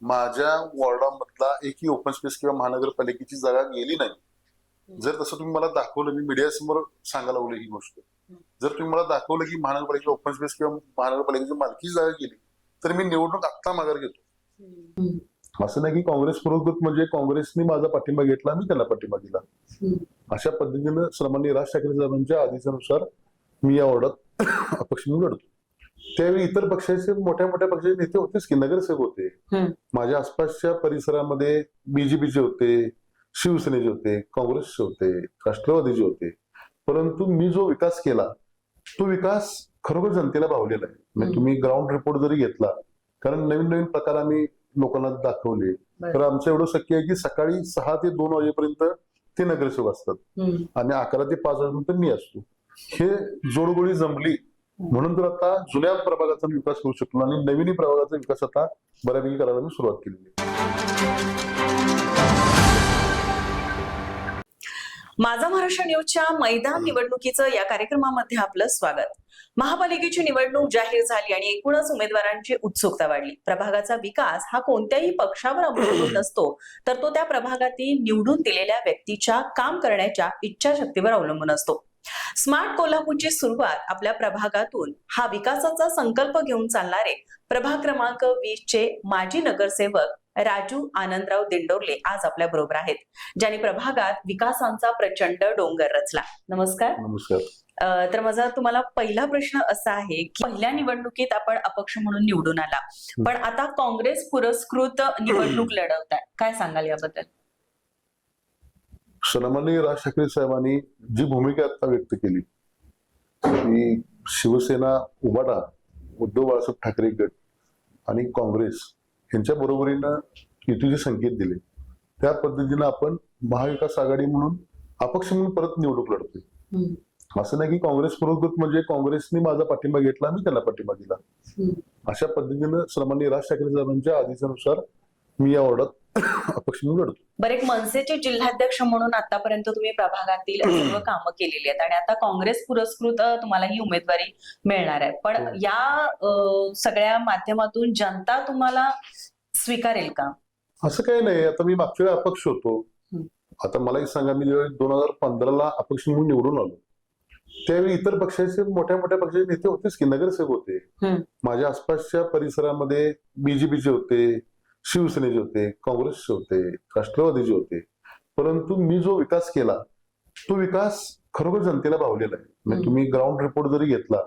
माझ्या वॉर्डामधला एकही open space किंवा महानगरपालिकेची जागा गेली नाही। जर तसं तुम्ही मला दाखवलं, मी मीडियासमोर सांगायला लागलो ही गोष्ट, जर तुम्ही मला दाखवलं की महानगरपालिका ओपन स्पेस किंवा महानगरपालिकेची मालकीची जागा गेली तर मी निवडणूक आत्ता माघार घेतो। असं नाही की काँग्रेस पुरस्कृत म्हणजे काँग्रेसने माझा पाठिंबा घेतला, मी त्याला पाठिंबा दिला। अशा पद्धतीनं सन्माननीय राज ठाकरे साहेबांच्या आदेशानुसार मी या वॉर्डात अपक्ष म्हणून लढतो। त्यावेळी इतर पक्षाचे मोठ्या मोठ्या पक्षाचे नेते होतेच की, नगरसेवक होते। माझ्या आसपासच्या परिसरामध्ये बीजेपीचे होते, शिवसेनेचे होते, काँग्रेसचे होते, राष्ट्रवादीचे होते। परंतु मी जो विकास केला तो विकास खरोखर जनतेला भावलेला आहे। म्हणजे तुम्ही ग्राउंड रिपोर्ट जरी घेतला, कारण नवीन नवीन प्रकार आम्ही लोकांना दाखवले, तर आमचं एवढं शक्य आहे की सकाळी 6 ते 2 वाजेपर्यंत ते नगरसेवक असतात आणि 11 ते 5 वाजेपर्यंत मी असतो। हे जोडगोळी जमली म्हणून तर आता जुन्या प्रभागाचा विकास करू शकलो आणि नवीन प्रभागाचा विकास आता बऱ्यापैकी करायला मी सुरुवात केली आहे। माझा महाराष्ट्र न्यूजच्या मैदान निवडणुकीचं या कार्यक्रमामध्ये आपलं स्वागत। महापालिकेची निवडणूक जाहीर झाली आणि एकूणच उमेदवारांची उत्सुकता वाढली। प्रभागाचा विकास हा कोणत्याही पक्षावर अवलंबून नसतो, तर तो त्या प्रभागातील निवडून दिलेल्या व्यक्तीच्या काम करण्याच्या इच्छाशक्तीवर अवलंबून असतो। स्मार्ट कोल्हापूरची सुरुवात आपल्या प्रभागातून हा विकासाचा संकल्प घेऊन चालणारे प्रभाग क्रमांक 20 चे माजी नगरसेवक राजू आनंदराव दिंडोरले आज आपल्या बरोबर आहेत, ज्यांनी प्रभागात विकासांचा प्रचंड डोंगर रचला। नमस्कार। नमस्कार। तर माझा तुम्हाला पहिला प्रश्न असा आहे की पहिल्या निवडणुकीत आपण अपक्ष म्हणून निवडून आला, पण आता काँग्रेस पुरस्कृत निवडणूक लढवताय, काय सांगाल याबद्दल? सन्माननीय राज ठाकरे साहेबांनी जी भूमिका आता व्यक्त केली की शिवसेना, उबाटा, उद्धव बाळासाहेब ठाकरे गट आणि काँग्रेस यांच्या बरोबरीनं युतीचे संकेत दिले, त्या पद्धतीनं आपण महाविकास आघाडी म्हणून अपक्ष म्हणून परत निवडणूक लढतोय। असं नाही की काँग्रेस पुरस्कृत म्हणजे काँग्रेसने माझा पाठिंबा घेतला, मी त्याला पाठिंबा दिला। अशा पद्धतीनं सन्माननीय राज ठाकरे साहेबांच्या आदेशानुसार मी या वॉर्डात अपक्ष म्हणून लढतो। बरं, एक मनसेचे जिल्हाध्यक्ष म्हणून आतापर्यंत तुम्ही प्रभागातील सर्व कामं केलेली आहेत आणि आता काँग्रेस पुरस्कृत तुम्हाला ही उमेदवारी मिळणार आहे, पण या सगळ्या माध्यमातून जनता तुम्हाला स्वीकारेल का? असं काही नाही। आता मी मागच्या वेळी अपक्ष होतो, आता मला एक सांगा, मी 2015ला अपक्ष म्हणून निवडून आलो, त्यावेळी इतर पक्षाचे मोठ्या मोठ्या पक्षाचे नेते होतेच की, नगरसेवक होते। माझ्या आसपासच्या परिसरामध्ये बीजेपीचे होते, शिवसेनेचे होते, काँग्रेसचे होते, राष्ट्रवादीचे होते। परंतु मी जो विकास केला तो विकास खरोखर जनतेला भावलेला आहे। म्हणजे तुम्ही ग्राउंड रिपोर्ट जरी घेतला,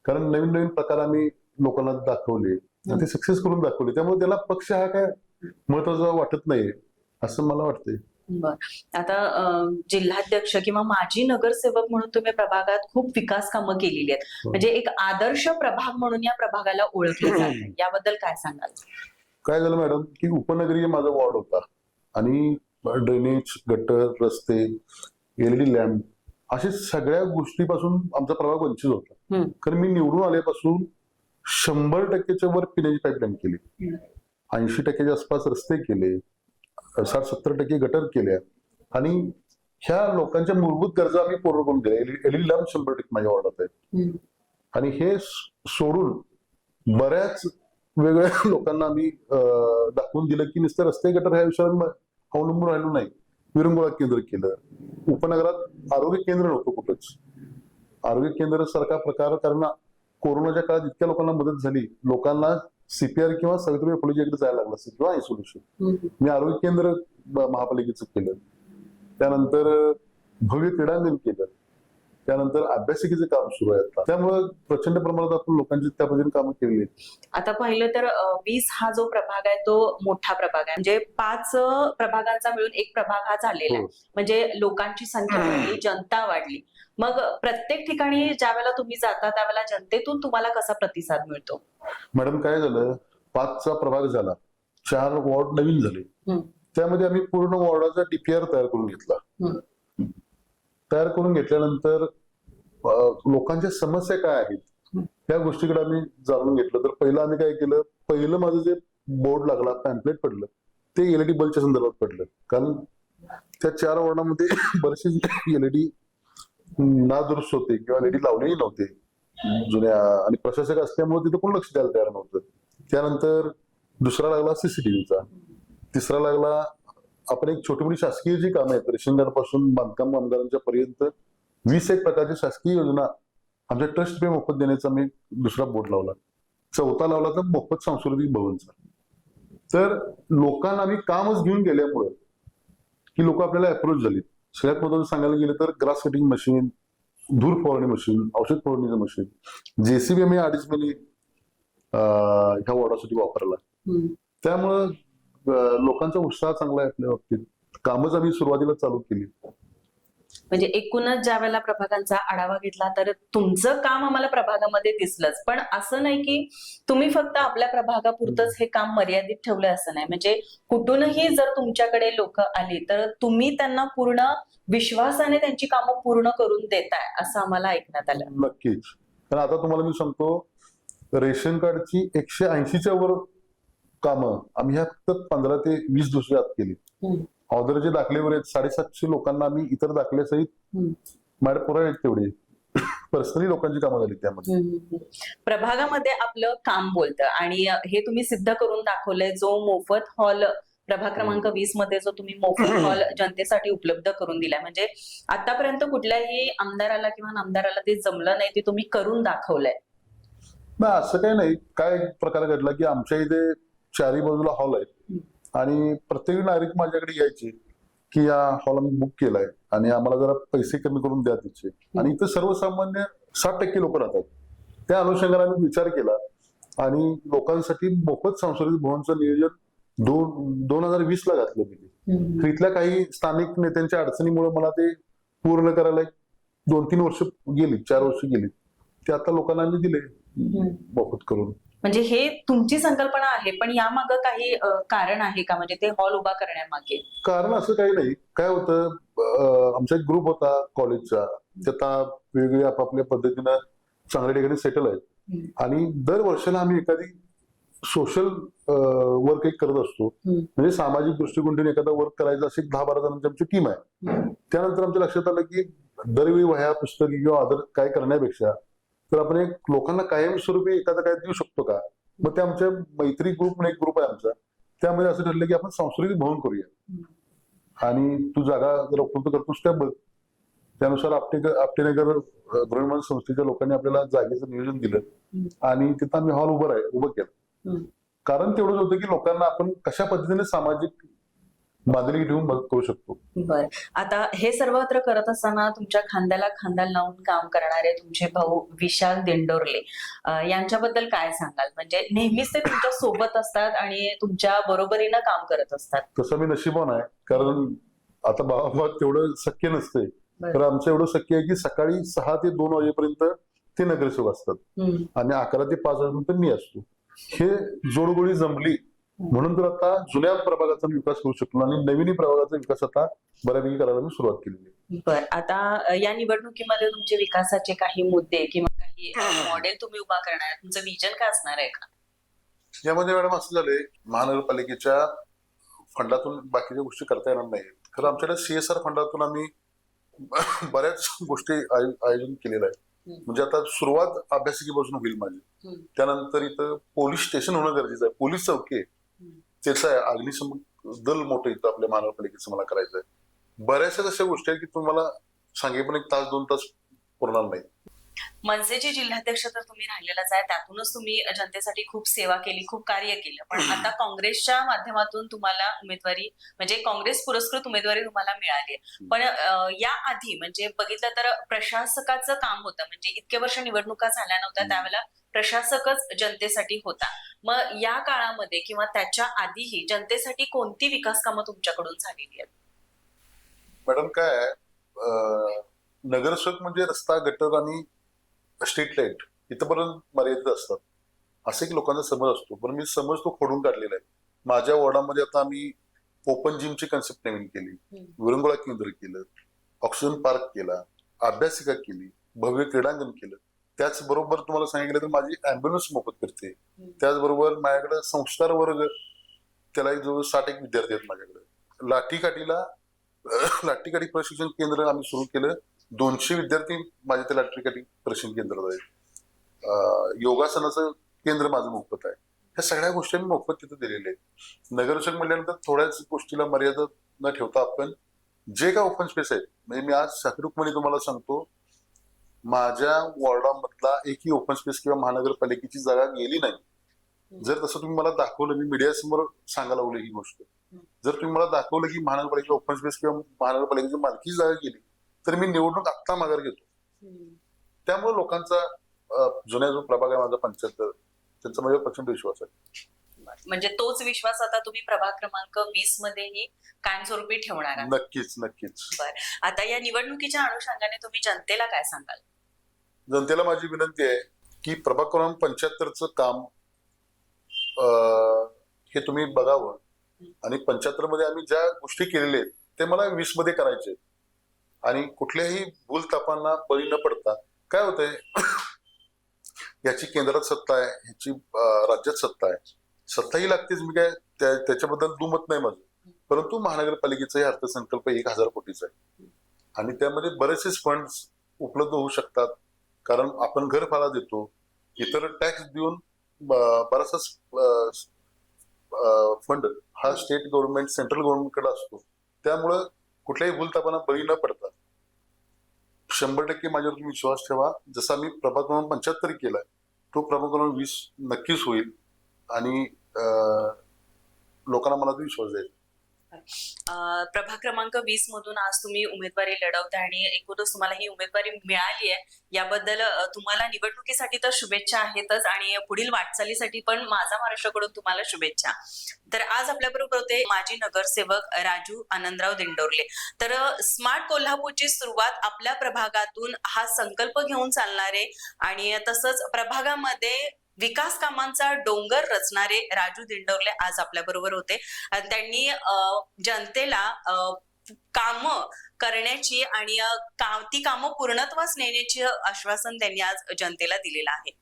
कारण नवीन नवीन प्रकार आम्ही लोकांना दाखवले, ते सक्सेस करून दाखवले, त्यामुळे त्याला पक्ष हा काय महत्वाचा वाटत नाही असं मला वाटतंय। बर, आता जिल्हाध्यक्ष किंवा माजी नगरसेवक म्हणून तुम्ही प्रभागात खूप विकास कामं केलेली आहेत, म्हणजे एक आदर्श प्रभाग म्हणून या प्रभागाला ओळखले जाते, याबद्दल काय सांगाल? काय झालं मॅडम की उपनगरीय माझा वॉर्ड होता आणि ड्रेनेज, गटर, रस्ते, एलईडी लॅम्प अशा सगळ्या गोष्टीपासून आमचा प्रभाग वंचित होता। कारण मी निवडून आल्यापासून 100%च्या वर पिण्याची पाईपलाईन केली, 80%च्या आसपास रस्ते केले, 60-70% गटर केल्या आणि ह्या लोकांच्या मूलभूत गरजा आम्ही पूर्ण करून दिल्या। एलईडी लॅम्प 100% माझ्या वॉर्डात आहेत आणि हे सोडून बऱ्याच वेगवेगळ्या लोकांना आम्ही दाखवून दिलं की नुसतं रस्ते गटर ह्या विषयावर अवलंबून राहिलो नाही, विरंगुळा केंद्र केलं। उपनगरात आरोग्य केंद्र नव्हतं कुठंच, आरोग्य केंद्र सारखा प्रकार, कारण कोरोनाच्या काळात इतक्या लोकांना मदत झाली, लोकांना सीपीआर किंवा सावित्रीबाई फुलेजीकडे जायला लागलं असेल किंवा आयसोलेशन, मी आरोग्य केंद्र महापालिकेचं केलं, त्यानंतर भव्य क्रीडांगण केलं, त्यानंतर अभ्यासिकेचं काम सुरू आहे आता, त्यामुळे प्रचंड प्रमाणात आपण लोकांची त्या पद्धतीने कामं केलेली आहेत। आता पाहिलं तर 20 हा जो प्रभाग आहे तो मोठा प्रभाग आहे, म्हणजे 5 प्रभागांचा मिळून एक प्रभाग हा झालेला आहे, म्हणजे लोकांची संख्या वाढली, जनता वाढली। मग प्रत्येक ठिकाणी ज्या वेळेला तुम्ही जाता त्यावेळेला जनतेतून तुम्हाला कसा प्रतिसाद मिळतो? मॅडम काय झालं, 5चा प्रभाग झाला, 4 वॉर्ड नवीन झाले, त्यामध्ये आम्ही पूर्ण वॉर्डाचा डीपीआर तयार करून घेतला। तयार करून घेतल्यानंतर लोकांच्या समस्या काय आहेत त्या गोष्टीकडे आम्ही जाणून घेतलं। तर पहिलं आम्ही काय केलं, पहिलं माझं जे बोर्ड लागला, पॅम्पलेट पडलं, ते एलईडी बल्बच्या संदर्भात पडलं, कारण त्या 4 वॉर्डामध्ये बरेचसे एलईडी नादुरुस्त होते किंवा एलईडी लावलेही नव्हते जुन्या, आणि प्रशासक असल्यामुळे तिथे कोण लक्ष द्यायला तयार नव्हतं। त्यानंतर दुसरा लागला सीसीटीव्हीचा, तिसरा लागला आपण एक छोटी मोठी शासकीय जी कामं आहेत रेशन कार्ड पासून बांधकाम कामगारांच्या पर्यंत 20 प्रकारची शासकीय योजना आमच्या ट्रस्ट पे मोफत देण्याचा मी दुसरा बोर्ड लावला. चौथा लावला तर मोफत सांस्कृतिक भवनचा. तर लोकांना आम्ही कामच घेऊन गेल्यामुळं की लोक आपल्याला अप्रोच झाली. सगळ्यात महत्त्वाचं सांगायला गेलं तर ग्रास कटिंग मशीन, धूर फवारणी मशीन, औषध फवारणीचं मशीन, जेसीबी आम्ही 2.5 महिने ह्या वॉर्डासाठी वापरला. त्यामुळं लोकांचा उत्साह चांगला आहे आपल्या बाबतीत. कामच आम्ही सुरुवातीला चालू केली. म्हणजे एकूणच ज्या वेळेला प्रभागांचा आढावा घेतला तर तुमचं काम आम्हाला प्रभागामध्ये दिसलंच, पण असं नाही की तुम्ही फक्त आपल्या प्रभागापुरतच हे काम मर्यादित ठेवलं असं नाही. म्हणजे कुठूनही जर तुमच्याकडे लोक आली तर तुम्ही त्यांना पूर्ण विश्वासाने त्यांची कामं पूर्ण करून देताय असं आम्हाला ऐकण्यात आलं. नक्कीच. कारण आता तुम्हाला मी सांगतो, रेशन कार्डची 180च्या वर कामं आम्ही ह्या फक्त 15 ते 20 दिवसाच्या आत केली. ऑर्डरचे दाखलेवर आहेत 750 लोकांना आम्ही इतर दाखल्यासहित माझ्या पुरा आहेत तेवढे पर्सनली लोकांची कामं झाली त्यामध्ये. प्रभागामध्ये आपलं काम बोलतं आणि हे तुम्ही सिद्ध करून दाखवलंय. जो मोफत हॉल प्रभाग क्रमांक 20 मध्ये जो तुम्ही मोफत हॉल जनतेसाठी उपलब्ध करून दिलाय, म्हणजे आतापर्यंत कुठल्याही आमदाराला किंवा नामदाराला ते जमलं नाही, ते तुम्ही करून दाखवलंय. नाही असं काही नाही. काय प्रकार घडला की आमच्या इथे चारी बाजूला हॉल आहे आणि प्रत्येक नागरिक माझ्याकडे यायचे की या हॉल आम्ही बुक केलाय आणि आम्हाला जरा पैसे कमी करून द्या तिचे. आणि इथे सर्वसामान्य 60% लोक राहतात. त्या अनुषंगाने आम्ही विचार केला आणि लोकांसाठी मोफत सांस्कृतिक भवनचं नियोजन 2020 ला घातलं मी. इथल्या काही स्थानिक नेत्यांच्या अडचणीमुळे मला ते पूर्ण करायला 2-3 वर्ष गेली, 4 वर्ष गेली. ते आता लोकांना आम्ही दिले मोफत करून. म्हणजे हे तुमची संकल्पना आहे, पण यामागं काही कारण आहे का? म्हणजे ते हॉल उभा करण्यामागे कारण असं काही नाही. काय होतं, आमचा एक ग्रुप होता कॉलेजचा, ते आता वेगवेगळ्या आपापल्या पद्धतीनं चांगल्या ठिकाणी सेटल आहेत आणि दर वर्षाला आम्ही एखादी सोशल वर्क एक करत असतो. म्हणजे सामाजिक दृष्टिकोनातून एखादा वर्क करायचा अशी 10-12 जणांची आमची टीम आहे. त्यानंतर आमच्या लक्षात आलं की दरवेळी वह्या पुस्तकी किंवा अदर काय करण्यापेक्षा तर आपण एक लोकांना कायमस्वरूपी एखादं काय देऊ शकतो का. मग ते आमच्या मैत्री ग्रुप म्हणून एक ग्रुप आहे आमचा, त्यामध्ये असं ठरलं की आपण सांस्कृतिक भवन करूया आणि तू जागा जर उपलब्ध करतोस त्या बघ. त्यानुसार आपटेनगर गृहनिर्माण संस्थेच्या लोकांनी आपल्याला जागेचं नियोजन दिलं आणि तिथं आम्ही हॉल उभं केलं. कारण तेवढंच होतं की लोकांना आपण कशा पद्धतीने सामाजिक बांधिलकी ठेवून मदत करू शकतो. बर, आता हे सर्वत्र करत असताना तुमच्या खांद्याला खांदा लावून काम करणारे तुमचे भाऊ विशाल दिंडोरले यांच्याबद्दल काय सांगाल? म्हणजे नेहमीच ते तुमच्या सोबत असतात आणि तुमच्या बरोबरीनं काम करत असतात. तसं मी नशिबान आहे, कारण आता भावाभावात तेवढं शक्य नसते. तर आमचं एवढं शक्य आहे की सकाळी 6 ते 2 वाजेपर्यंत ते नगरसेवक असतात आणि 11 ते 5 वाजेपर्यंत मी असतो. हे जोडगोळी जमली म्हणून तर आता जुन्या प्रभागाचा विकास करू शकलो आणि नवीन प्रभागाचा विकास आता बऱ्यापैकी करायला मी सुरुवात केलेली आहे. बर, आता या निवडणुकीमध्ये तुमचे विकासाचे काही मुद्दे किंवा काही मॉडेल तुम्ही उभा करणार आहे, तुमचं विजन काय असणार आहे का? यामध्ये मॅडम असं झालंय, महानगरपालिकेच्या फंडातून बाकीच्या गोष्टी करता येणार नाही. खरं आमच्याकडे CSR फंडातून आम्ही बऱ्याच गोष्टी आयोजन केलेलं आहे. म्हणजे आता सुरुवात अभ्यासिकेपासून होईल माझी. त्यानंतर इथं पोलीस स्टेशन होणं गरजेचं आहे. पोलीस चौकी आहे, त्याचं आहे. अग्निशमन दल मोठं इथं आपल्या महानगरपालिकेचं मला करायचं आहे. बऱ्याचशा अशा गोष्टी आहेत की तुम्हाला सांगे पण 1 तास 2 तास पुरणार नाही. मनसेचे जिल्हाध्यक्ष तर तुम्ही राहिलेलाच आहे, त्यातूनच तुम्ही जनतेसाठी खूप सेवा केली, खूप कार्य केलं. पण आता काँग्रेसच्या माध्यमातून तुम्हाला उमेदवारी, म्हणजे काँग्रेस पुरस्कृत उमेदवारी तुम्हाला मिळाली. पण या आधी म्हणजे बघितलं तर प्रशासकाचं काम होतं. म्हणजे इतके वर्ष निवडणुका झाल्या नव्हत्या, त्यावेळेला प्रशासकच जनतेसाठी होता. मग या काळामध्ये किंवा त्याच्या आधीही जनतेसाठी कोणती विकास कामं तुमच्याकडून झालेली आहेत? मॅडम काय आहे, नगरसेवक म्हणजे रस्ता, गटर आणि स्ट्रीट लाईट इथपर्यंत मर्यादित असतात असे की लोकांचा समज असतो. पण मी समज तो खोडून काढलेला आहे. माझ्या वॉर्डामध्ये आता आम्ही ओपन जिमची कन्सेप्ट नवीन केली, विरंगुळा केंद्र केलं, ऑक्सिजन पार्क केला, अभ्यासिका केली, भव्य क्रीडांगण केलं. त्याचबरोबर तुम्हाला सांगितलं तर माझी अँब्युलन्स मोफत करते. त्याचबरोबर माझ्याकडे संस्कार वर्ग, त्याला जवळ 60 विद्यार्थी आहेत माझ्याकडे. लाठीकाठी प्रशिक्षण केंद्र आम्ही सुरू केलं. 200 विद्यार्थी माझे ते लाठीकाठी प्रशिक्षण केंद्रात आहेत. योगासनाचं केंद्र माझं मोफत आहे. ह्या सगळ्या गोष्टी आम्ही मोफत तिथे दिलेल्या आहेत. नगरसेवक म्हणल्यानंतर थोड्याच गोष्टीला मर्यादा न ठेवता आपण जे काय ओपन स्पेस आहेत, म्हणजे मी आज साखरूकपणे तुम्हाला सांगतो, माझ्या वॉर्डामधला एकही ओपन स्पेस किंवा महानगरपालिकेची जागा गेली नाही. जर तसं तुम्ही मला दाखवलं, मी मीडियासमोर सांगायला लागलो ही गोष्ट, जर तुम्ही मला दाखवलं की महानगरपालिका ओपन स्पेस किंवा महानगरपालिकेची मालकीची जागा गेली तर मी निवडणूक आत्ता माघार घेतो. त्यामुळे लोकांचा जुन्या जो प्रभाग आहे माझा 75, त्यांचा माझ्यावर प्रचंड विश्वास आहे. म्हणजे तोच विश्वास आता तुम्ही प्रभाग क्रमांक 20 मध्येही कायमस्वरूपी ठेवणार आहात. नक्कीच नक्कीच. आता या निवडणुकीच्या अनुषंगाने तुम्ही जनतेला काय सांगाल? जनतेला माझी विनंती आहे की प्रभाग क्रमांक 75चं काम हे तुम्ही बघावं, आणि 75 मध्ये आम्ही ज्या गोष्टी केलेल्या आहेत ते मला 20 मध्ये करायचे आहेत. आणि कुठल्याही भूलथापांना बळी न पडता, काय होतंय, याची केंद्रात सत्ता आहे, ह्याची राज्यात सत्ता आहे, सत्ता ही लागतेच, मी काय त्याच्याबद्दल दुमत नाही माझं. परंतु महानगरपालिकेचा अर्थसंकल्प 1000 कोटीचा आहे आणि त्यामध्ये बरेचसे फंड्स उपलब्ध होऊ शकतात, कारण आपण घर भाडा देतो, इतर टॅक्स देऊन बराचसा फंड हा स्टेट गव्हर्नमेंट सेंट्रल गव्हर्नमेंटकडे असतो. त्यामुळं कुठल्याही भूलथापांना बळी न पडता 100% माझ्यावर तुम्ही विश्वास ठेवा. जसा मी प्रभाग क्रमांक 75 केलाय, तो प्रभाग क्रमांक 20 नक्कीच होईल आणि लोकांना मला तो विश्वास द्यायचा. प्रभाग क्रमांक 20 मधून आज तुम्ही उमेदवारी लढवताय आणि एकूणच तुम्हाला ही उमेदवारी मिळाली आहे, याबद्दल तुम्हाला निवडणुकीसाठी तर शुभेच्छा आहेतच आणि पुढील वाटचालीसाठी पण माझा महाराष्ट्राकडून तुम्हाला शुभेच्छा. तर आज आपल्याबरोबर होते माजी नगरसेवक राजू आनंदराव दिंडोरले. तर स्मार्ट कोल्हापूरची सुरुवात आपल्या प्रभागातून हा संकल्प घेऊन चालणारे आणि तसंच प्रभागामध्ये विकास कामांचा डोंगर रचणारे राजू दिंडोरले आज आपल्या बरोबर होते. त्यांनी जनतेला काम करण्याची आणि ती कामं पूर्णत्वास नेण्याचे आश्वासन त्यांनी आज जनतेला दिलेलं आहे.